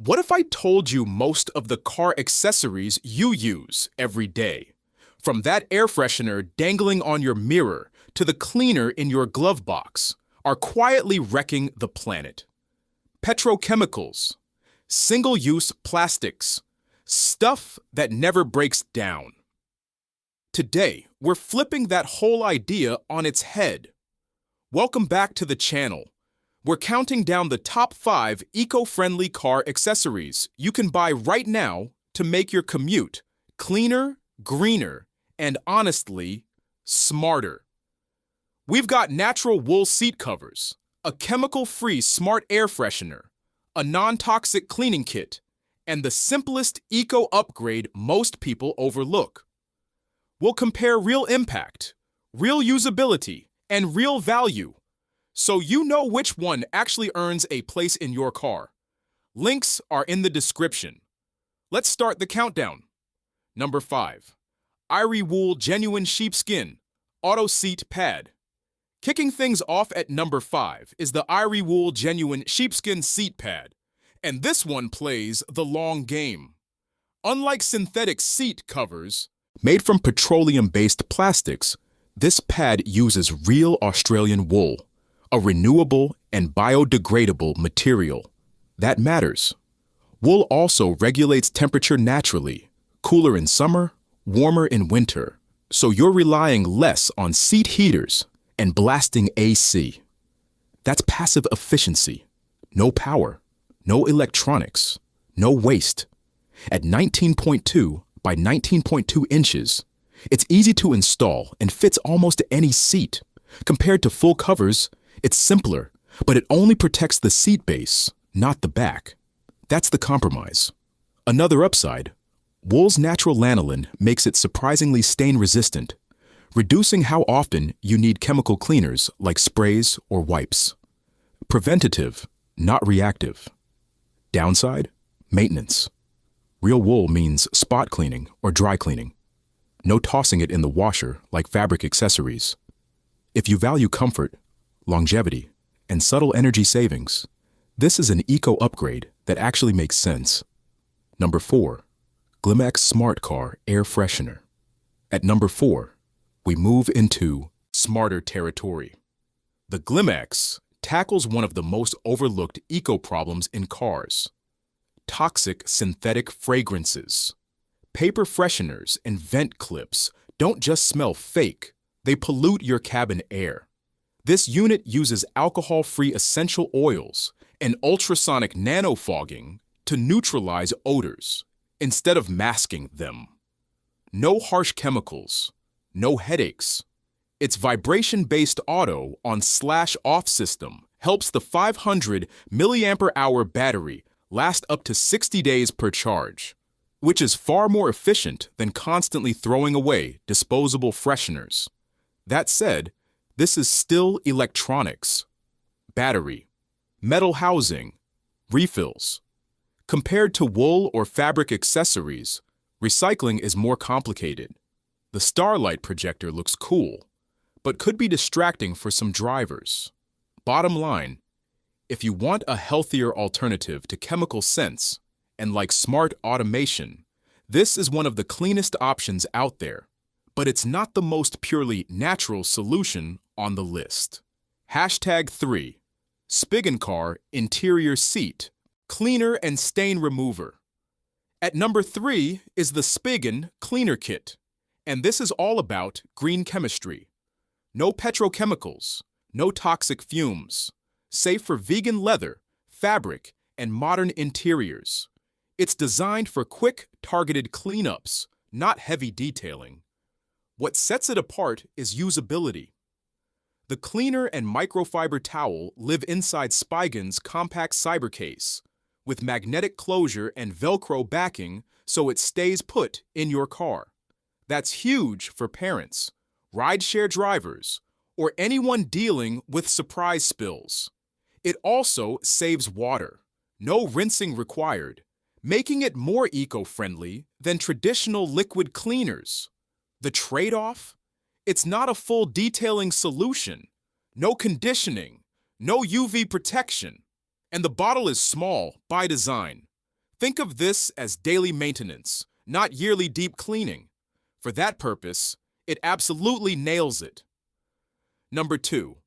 What if I told you most of the car accessories you use every day, from that air freshener dangling on your mirror to the cleaner in your glove box, are quietly wrecking the planet? Petrochemicals, single-use plastics, stuff that never breaks down. Today, we're flipping that whole idea on its head. Welcome back to the channel. We're counting down the top 5 eco-friendly car accessories you can buy right now to make your commute cleaner, greener, and honestly, smarter. We've got natural wool seat covers, a chemical-free smart air freshener, a non-toxic cleaning kit, and the simplest eco-upgrade most people overlook. We'll compare real impact, real usability, and real value, so you know which one actually earns a place in your car. Links are in the description. Let's start the countdown. Number 5. Irie Wool Genuine Sheepskin Auto Seat Pad. Kicking things off at number 5 is the Irie Wool Genuine Sheepskin Seat Pad, and this one plays the long game. Unlike synthetic seat covers, made from petroleum-based plastics, this pad uses real Australian wool, a renewable and biodegradable material. That matters. Wool also regulates temperature naturally, cooler in summer, warmer in winter, so you're relying less on seat heaters and blasting AC. That's passive efficiency. No power, no electronics, no waste. At 19.2 by 19.2 inches, it's easy to install and fits almost any seat. Compared to full covers, it's simpler, but it only protects the seat base, not the back. That's the compromise. Another upside, wool's natural lanolin makes it surprisingly stain-resistant, reducing how often you need chemical cleaners like sprays or wipes. Preventative, not reactive. Downside, maintenance. Real wool means spot cleaning or dry cleaning. No tossing it in the washer like fabric accessories. If you value comfort, longevity, and subtle energy savings, this is an eco-upgrade that actually makes sense. Number 4. Glimax Smart Car Air Freshener. At number 4, we move into smarter territory. The Glimax tackles one of the most overlooked eco-problems in cars: toxic synthetic fragrances. Paper fresheners and vent clips don't just smell fake, they pollute your cabin air. This unit uses alcohol-free essential oils and ultrasonic nanofogging to neutralize odors instead of masking them. No harsh chemicals, no headaches. Its vibration-based auto on/off system helps the 500 mAh battery last up to 60 days per charge, which is far more efficient than constantly throwing away disposable fresheners. That said, this is still electronics. Battery, metal housing, refills. Compared to wool or fabric accessories, recycling is more complicated. The Starlight projector looks cool, but could be distracting for some drivers. Bottom line, if you want a healthier alternative to chemical scents and like smart automation, this is one of the cleanest options out there, but it's not the most purely natural solution on the list. Hashtag 3. Spigen Interior Seat Cleaner and Stain Remover. At number 3 is the Spigen Cleaner Kit, and this is all about green chemistry. No petrochemicals, no toxic fumes, safe for vegan leather, fabric, and modern interiors. It's designed for quick, targeted cleanups, not heavy detailing. What sets it apart is usability. The cleaner and microfiber towel live inside Spigen's compact cyber case, with magnetic closure and Velcro backing so it stays put in your car. That's huge for parents, rideshare drivers, or anyone dealing with surprise spills. It also saves water, no rinsing required, making it more eco-friendly than traditional liquid cleaners. The trade-off? It's not a full detailing solution. No conditioning, no UV protection. And the bottle is small by design. Think of this as daily maintenance, not yearly deep cleaning. For that purpose, it absolutely nails it. Number 2.